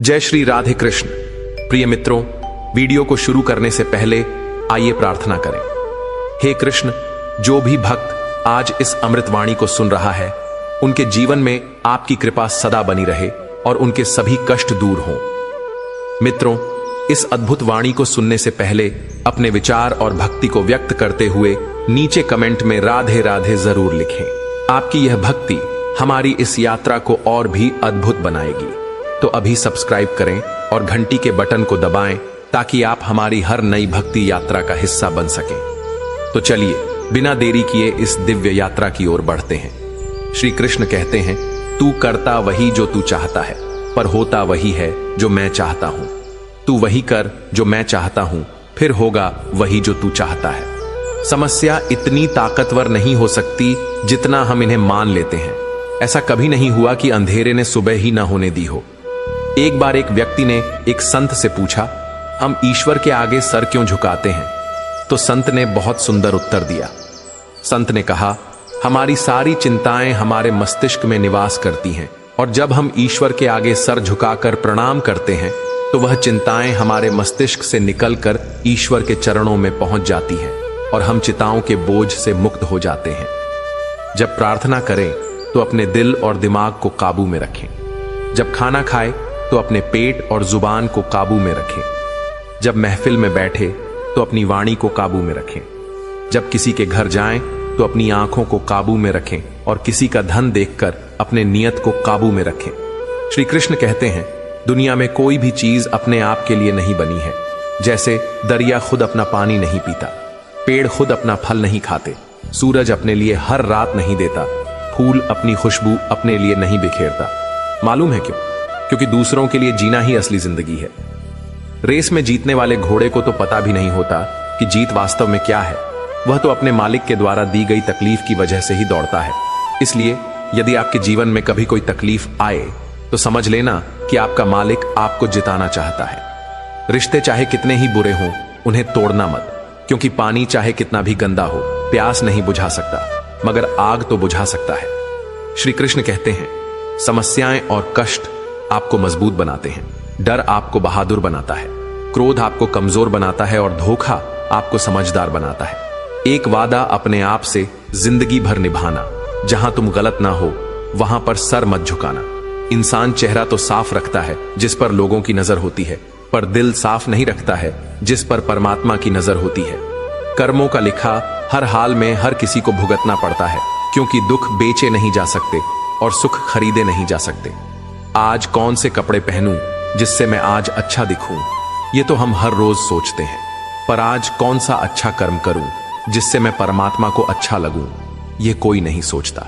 जय श्री राधे कृष्ण। प्रिय मित्रों, वीडियो को शुरू करने से पहले आइए प्रार्थना करें। हे कृष्ण, जो भी भक्त आज इस अमृतवाणी को सुन रहा है, उनके जीवन में आपकी कृपा सदा बनी रहे और उनके सभी कष्ट दूर हों। मित्रों, इस अद्भुत वाणी को सुनने से पहले अपने विचार और भक्ति को व्यक्त करते हुए नीचे कमेंट में राधे राधे जरूर लिखें। आपकी यह भक्ति हमारी इस यात्रा को और भी अद्भुत बनाएगी। तो अभी सब्सक्राइब करें और घंटी के बटन को दबाएं ताकि आप हमारी हर नई भक्ति यात्रा का हिस्सा बन सकें। तो चलिए बिना देरी किए इस दिव्य यात्रा की ओर बढ़ते हैं। श्री कृष्ण कहते हैं, तू करता वही जो तू चाहता है, पर होता वही है जो मैं चाहता हूं। तू वही कर जो मैं चाहता हूं, फिर होगा वही जो तू चाहता है। समस्या इतनी ताकतवर नहीं हो सकती जितना हम इन्हें मान लेते हैं। ऐसा कभी नहीं हुआ कि अंधेरे ने सुबह ही ना होने दी हो। एक बार एक व्यक्ति ने एक संत से पूछा, हम ईश्वर के आगे सर क्यों झुकाते हैं? तो संत ने बहुत सुंदर उत्तर दिया। संत ने कहा, हमारी सारी चिंताएं हमारे मस्तिष्क में निवास करती हैं, और जब हम ईश्वर के आगे सर झुकाकर प्रणाम करते हैं तो वह चिंताएं हमारे मस्तिष्क से निकलकर ईश्वर के चरणों में पहुंच जाती हैं और हम चिंताओं के बोझ से मुक्त हो जाते हैं। जब प्रार्थना करें तो अपने दिल और दिमाग को काबू में रखें। जब खाना खाएं तो अपने पेट और जुबान को काबू में रखें। जब महफिल में बैठे तो अपनी वाणी को काबू में रखें। जब किसी के घर जाएं तो अपनी आंखों को काबू में रखें और किसी का धन देखकर अपने नियत को काबू में रखें। श्री कृष्ण कहते हैं, दुनिया में कोई भी चीज अपने आप के लिए नहीं बनी है। जैसे दरिया खुद अपना पानी नहीं पीता, पेड़ खुद अपना फल नहीं खाते, सूरज अपने लिए हर रात नहीं देता, फूल अपनी खुशबू अपने लिए नहीं बिखेरता। मालूम है क्यों? क्योंकि दूसरों के लिए जीना ही असली जिंदगी है। रेस में जीतने वाले घोड़े को तो पता भी नहीं होता कि जीत वास्तव में क्या है। वह तो अपने मालिक के द्वारा दी गई तकलीफ की वजह से ही दौड़ता है। इसलिए यदि आपके जीवन में कभी कोई तकलीफ आए तो समझ लेना कि आपका मालिक आपको जिताना चाहता है। रिश्ते चाहे कितने ही बुरे हों, उन्हें तोड़ना मत, क्योंकि पानी चाहे कितना भी गंदा हो, प्यास नहीं बुझा सकता, मगर आग तो बुझा सकता है। श्री कृष्ण कहते हैं, समस्याएं और कष्ट आपको मजबूत बनाते हैं, डर आपको बहादुर बनाता है, क्रोध आपको कमजोर बनाता है और धोखा आपको समझदार बनाता है। एक वादा अपने आप से जिंदगी भर निभाना, जहां तुम गलत ना हो वहां पर सर मत झुकाना। इंसान चेहरा तो साफ रखता है जिस पर लोगों की नजर होती है, पर दिल साफ नहीं रखता है जिस पर परमात्मा की नजर होती है। कर्मों का लिखा हर हाल में हर किसी को भुगतना पड़ता है, क्योंकि दुख बेचे नहीं जा सकते और सुख खरीदे नहीं जा सकते। आज कौन से कपड़े पहनूं जिससे मैं आज अच्छा दिखूं, ये तो हम हर रोज सोचते हैं, पर आज कौन सा अच्छा कर्म करूं जिससे मैं परमात्मा को अच्छा लगूं, ये कोई नहीं सोचता।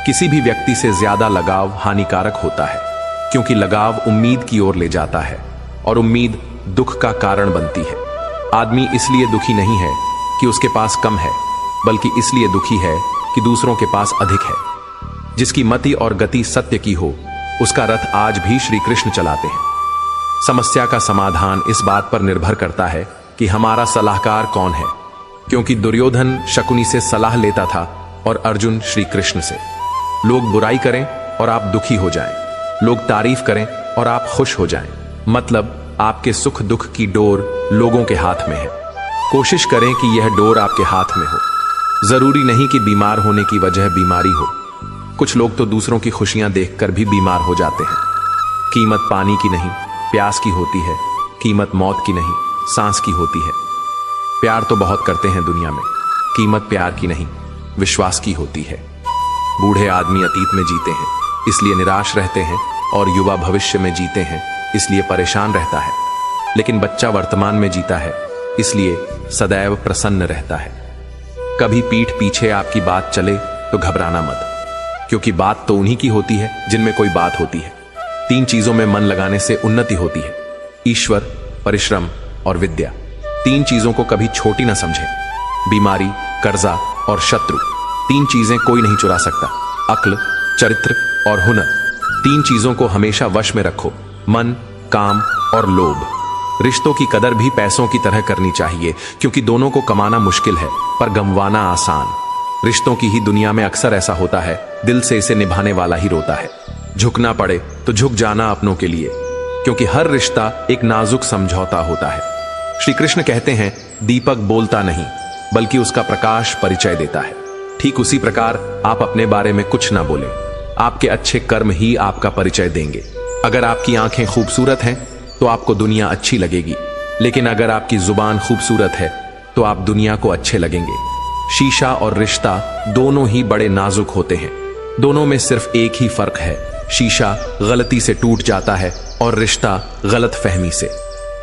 किसी भी व्यक्ति से ज्यादा लगाव हानिकारक होता है, क्योंकि लगाव उम्मीद की ओर ले जाता है और उम्मीद दुख का कारण बनती है। आदमी इसलिए दुखी नहीं है कि उसके पास कम है, बल्कि इसलिए दुखी है कि दूसरों के पास अधिक है। जिसकी मति और गति सत्य की हो, उसका रथ आज भी श्री कृष्ण चलाते हैं। समस्या का समाधान इस बात पर निर्भर करता है कि हमारा सलाहकार कौन है, क्योंकि दुर्योधन शकुनी से सलाह लेता था और अर्जुन श्री कृष्ण से। लोग बुराई करें और आप दुखी हो जाएं, लोग तारीफ करें और आप खुश हो जाएं, मतलब आपके सुख दुख की डोर लोगों के हाथ में है। कोशिश करें कि यह डोर आपके हाथ में हो। जरूरी नहीं कि बीमार होने की वजह बीमारी हो। कुछ लोग तो दूसरों की खुशियां देखकर भी बीमार हो जाते हैं। कीमत पानी की नहीं, प्यास की होती है। कीमत मौत की नहीं, सांस की होती है। प्यार तो बहुत करते हैं दुनिया में, कीमत प्यार की नहीं, विश्वास की होती है। बूढ़े आदमी अतीत में जीते हैं, इसलिए निराश रहते हैं, और युवा भविष्य में जीते हैं, इसलिए परेशान रहता है। लेकिन बच्चा वर्तमान में जीता है, इसलिए सदैव प्रसन्न रहता है। कभी पीठ पीछे आपकी बात चले तो घबराना मत, क्योंकि बात तो उन्हीं की होती है जिनमें कोई बात होती है। 3 चीजों में मन लगाने से उन्नति होती है, ईश्वर, परिश्रम और विद्या। 3 चीजों को कभी छोटी ना समझें। बीमारी, कर्जा और शत्रु, 3 चीजें कोई नहीं चुरा सकता। अक्ल, चरित्र और हुनर, 3 चीजों को हमेशा वश में रखो। मन, काम और लोभ। रिश्तों की कदर भी पैसों की तरह करनी चाहिए, क्योंकि दोनों को कमाना मुश्किल है पर गंवाना आसान। रिश्तों की ही दुनिया में अक्सर ऐसा होता है, दिल से इसे निभाने वाला ही रोता है। झुकना पड़े तो झुक जाना अपनों के लिए, क्योंकि हर रिश्ता एक नाजुक समझौता होता है। श्री कृष्ण कहते हैं, दीपक बोलता नहीं बल्कि उसका प्रकाश परिचय देता है। ठीक उसी प्रकार आप अपने बारे में कुछ ना बोलें, आपके अच्छे कर्म ही आपका परिचय देंगे। अगर आपकी आंखें खूबसूरत हैं तो आपको दुनिया अच्छी लगेगी, लेकिन अगर आपकी जुबान खूबसूरत है तो आप दुनिया को अच्छे लगेंगे। शीशा और रिश्ता दोनों ही बड़े नाजुक होते हैं। दोनों में सिर्फ एक ही फर्क है, शीशा गलती से टूट जाता है और रिश्ता गलत फहमी से।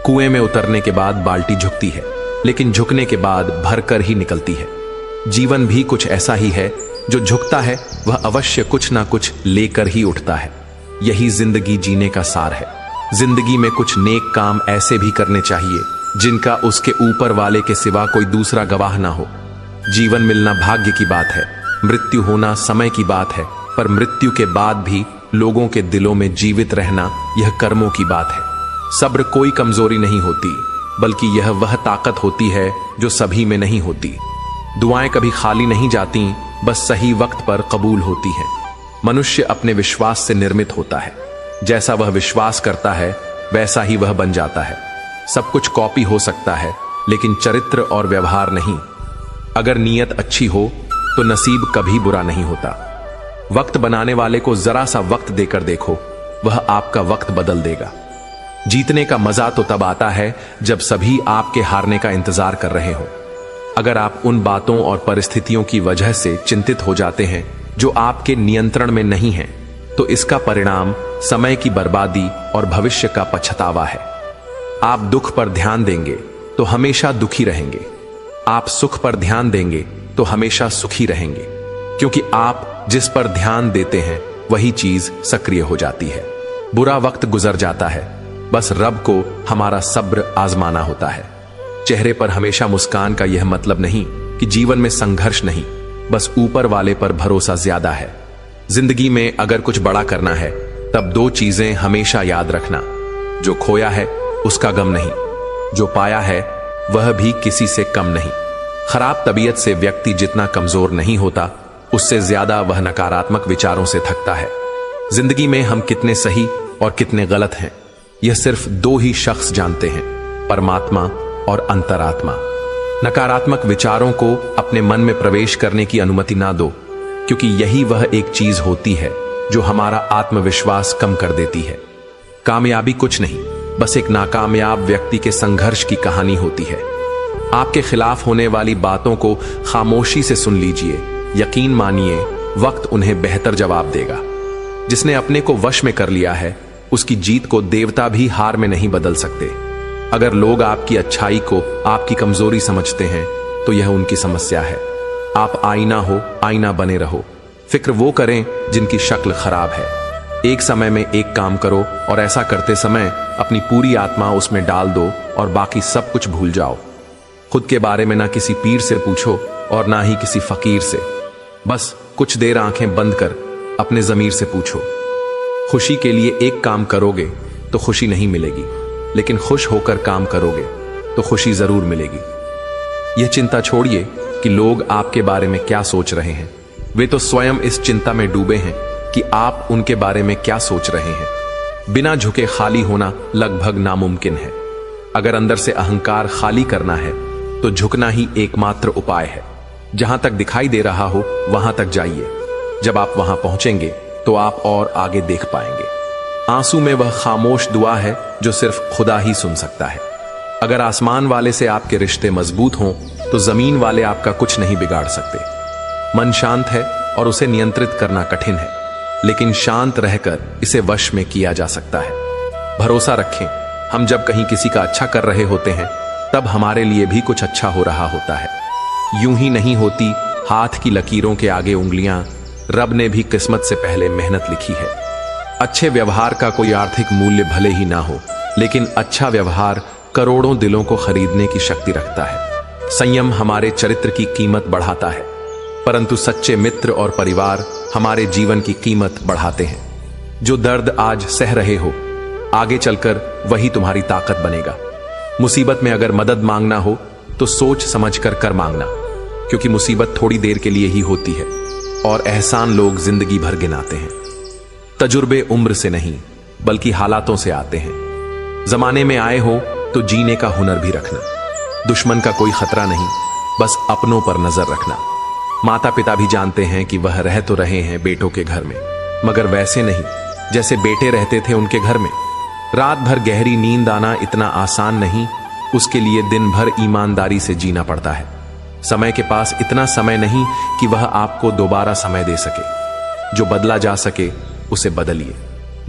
कुएं में उतरने के बाद बाल्टी झुकती है, लेकिन झुकने के बाद भरकर ही निकलती है। जीवन भी कुछ ऐसा ही है, जो झुकता है वह अवश्य कुछ ना कुछ लेकर ही उठता है। यही जिंदगी जीने का सार है। जिंदगी में कुछ नेक काम ऐसे भी करने चाहिए जिनका उसके ऊपर वाले के सिवा कोई दूसरा गवाह ना हो। जीवन मिलना भाग्य की बात है, मृत्यु होना समय की बात है, पर मृत्यु के बाद भी लोगों के दिलों में जीवित रहना यह कर्मों की बात है। सब्र कोई कमजोरी नहीं होती, बल्कि यह वह ताकत होती है जो सभी में नहीं होती। दुआएं कभी खाली नहीं जाती, बस सही वक्त पर कबूल होती है। मनुष्य अपने विश्वास से निर्मित होता है। जैसा वह विश्वास करता है वैसा ही वह बन जाता है। सब कुछ कॉपी हो सकता है, लेकिन चरित्र और व्यवहार नहीं। अगर नीयत अच्छी हो तो नसीब कभी बुरा नहीं होता। वक्त बनाने वाले को जरा सा वक्त देकर देखो, वह आपका वक्त बदल देगा। जीतने का मजा तो तब आता है जब सभी आपके हारने का इंतजार कर रहे हो। अगर आप उन बातों और परिस्थितियों की वजह से चिंतित हो जाते हैं जो आपके नियंत्रण में नहीं है, तो इसका परिणाम समय की बर्बादी और भविष्य का पछतावा है। आप दुख पर ध्यान देंगे तो हमेशा दुखी रहेंगे। आप सुख पर ध्यान देंगे तो हमेशा सुखी रहेंगे, क्योंकि आप जिस पर ध्यान देते हैं वही चीज सक्रिय हो जाती है। बुरा वक्त गुजर जाता है, बस रब को हमारा सब्र आजमाना होता है। चेहरे पर हमेशा मुस्कान का यह मतलब नहीं कि जीवन में संघर्ष नहीं, बस ऊपर वाले पर भरोसा ज्यादा है। जिंदगी में अगर कुछ बड़ा करना है तब दो चीजें हमेशा याद रखना, जो खोया है उसका गम नहीं, जो पाया है वह भी किसी से कम नहीं। खराब तबीयत से व्यक्ति जितना कमजोर नहीं होता, उससे ज्यादा वह नकारात्मक विचारों से थकता है। जिंदगी में हम कितने सही और कितने गलत हैं, यह सिर्फ दो ही शख्स जानते हैं, परमात्मा और अंतरात्मा। नकारात्मक विचारों को अपने मन में प्रवेश करने की अनुमति ना दो, क्योंकि यही वह एक चीज होती है जो हमारा आत्मविश्वास कम कर देती है। कामयाबी कुछ नहीं, बस एक नाकामयाब व्यक्ति के संघर्ष की कहानी होती है। आपके खिलाफ होने वाली बातों को खामोशी से सुन लीजिए। यकीन मानिए, वक्त उन्हें बेहतर जवाब देगा। जिसने अपने को वश में कर लिया है, उसकी जीत को देवता भी हार में नहीं बदल सकते। अगर लोग आपकी अच्छाई को आपकी कमजोरी समझते हैं तो यह उनकी समस्या है। आप आईना हो, आईना बने रहो। फिक्र वो करें जिनकी शक्ल खराब है। एक समय में एक काम करो और ऐसा करते समय अपनी पूरी आत्मा उसमें डाल दो और बाकी सब कुछ भूल जाओ। खुद के बारे में ना किसी पीर से पूछो और ना ही किसी फकीर से। बस कुछ देर आंखें बंद कर अपने ज़मीर से पूछो। खुशी के लिए एक काम करोगे तो खुशी नहीं मिलेगी, लेकिन खुश होकर काम करोगे तो खुशी जरूर मिलेगी। यह चिंता छोड़िए कि लोग आपके बारे में क्या सोच रहे हैं। वे तो स्वयं इस चिंता में डूबे हैं कि आप उनके बारे में क्या सोच रहे हैं। बिना झुके खाली होना लगभग नामुमकिन है। अगर अंदर से अहंकार खाली करना है तो झुकना ही एकमात्र उपाय है। जहां तक दिखाई दे रहा हो वहां तक जाइए। जब आप वहां पहुंचेंगे तो आप और आगे देख पाएंगे। आंसू में वह खामोश दुआ है जो सिर्फ खुदा ही सुन सकता है। अगर आसमान वाले से आपके रिश्ते मजबूत हों तो जमीन वाले आपका कुछ नहीं बिगाड़ सकते। मन शांत है और उसे नियंत्रित करना कठिन है, लेकिन शांत रहकर इसे वश में किया जा सकता है। भरोसा रखें, हम जब कहीं किसी का अच्छा कर रहे होते हैं तब हमारे लिए भी कुछ अच्छा हो रहा होता है। यूं ही नहीं होती हाथ की लकीरों के आगे उंगलियां। रब ने भी किस्मत से पहले मेहनत लिखी है। अच्छे व्यवहार का कोई आर्थिक मूल्य भले ही ना हो, लेकिन अच्छा व्यवहार करोड़ों दिलों को खरीदने की शक्ति रखता है। संयम हमारे चरित्र की कीमत बढ़ाता है, परंतु सच्चे मित्र और परिवार हमारे जीवन की कीमत बढ़ाते हैं। जो दर्द आज सह रहे हो, आगे चलकर वही तुम्हारी ताकत बनेगा। मुसीबत में अगर मदद मांगना हो तो सोच समझकर कर मांगना, क्योंकि मुसीबत थोड़ी देर के लिए ही होती है और एहसान लोग जिंदगी भर गिनाते हैं। तजुर्बे उम्र से नहीं बल्कि हालातों से आते हैं। जमाने में आए हो तो जीने का हुनर भी रखना। दुश्मन का कोई खतरा नहीं, बस अपनों पर नजर रखना। माता पिता भी जानते हैं कि वह रह तो रहे हैं बेटों के घर में, मगर वैसे नहीं जैसे बेटे रहते थे उनके घर में। रात भर गहरी नींद आना इतना आसान नहीं, उसके लिए दिन भर ईमानदारी से जीना पड़ता है। समय के पास इतना समय नहीं कि वह आपको दोबारा समय दे सके। जो बदला जा सके उसे बदलिए,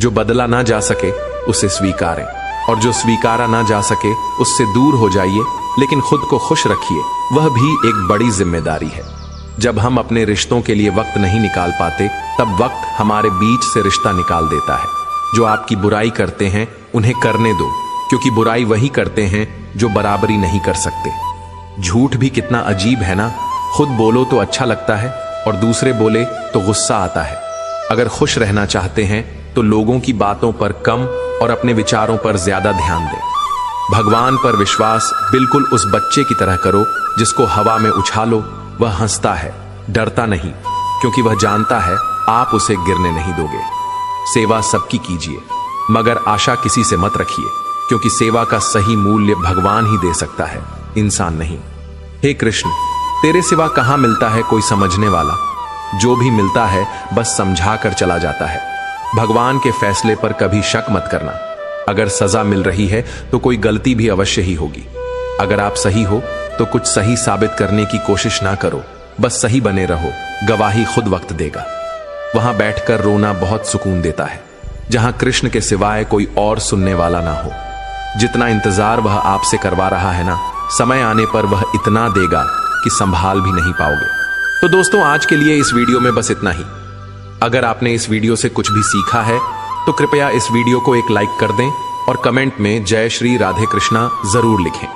जो बदला ना जा सके उसे स्वीकारें, और जो स्वीकारा ना जा सके उससे दूर हो जाइए, लेकिन खुद को खुश रखिए। वह भी एक बड़ी जिम्मेदारी है। जब हम अपने रिश्तों के लिए वक्त नहीं निकाल पाते, तब वक्त हमारे बीच से रिश्ता निकाल देता है। जो आपकी बुराई करते हैं उन्हें करने दो, क्योंकि बुराई वही करते हैं जो बराबरी नहीं कर सकते। झूठ भी कितना अजीब है ना, खुद बोलो तो अच्छा लगता है और दूसरे बोले तो गुस्सा आता है। अगर खुश रहना चाहते हैं तो लोगों की बातों पर कम और अपने विचारों पर ज्यादा ध्यान दें। भगवान पर विश्वास बिल्कुल उस बच्चे की तरह करो जिसको हवा में उछालो, वह हंसता है, डरता नहीं, क्योंकि वह जानता है आप उसे गिरने नहीं दोगे। सेवा सबकी कीजिए, मगर आशा किसी से मत रखिए, क्योंकि सेवा का सही मूल्य भगवान ही दे सकता है, इंसान नहीं। हे कृष्ण, तेरे सिवा कहां मिलता है कोई समझने वाला। जो भी मिलता है बस समझा कर चला जाता है। भगवान के फैसले पर कभी शक मत करना। अगर सजा मिल रही है तो कोई गलती भी अवश्य ही होगी। अगर आप सही हो तो कुछ सही साबित करने की कोशिश ना करो, बस सही बने रहो, गवाही खुद वक्त देगा। वहां बैठकर रोना बहुत सुकून देता है, जहां कृष्ण के सिवाय कोई और सुनने वाला ना हो। जितना इंतजार वह आपसे करवा रहा है ना, समय आने पर वह इतना देगा कि संभाल भी नहीं पाओगे। तो दोस्तों, आज के लिए इस वीडियो में बस इतना ही। अगर आपने इस वीडियो से कुछ भी सीखा है तो कृपया इस वीडियो को एक लाइक कर दें और कमेंट में जय श्री राधे कृष्णा जरूर लिखें।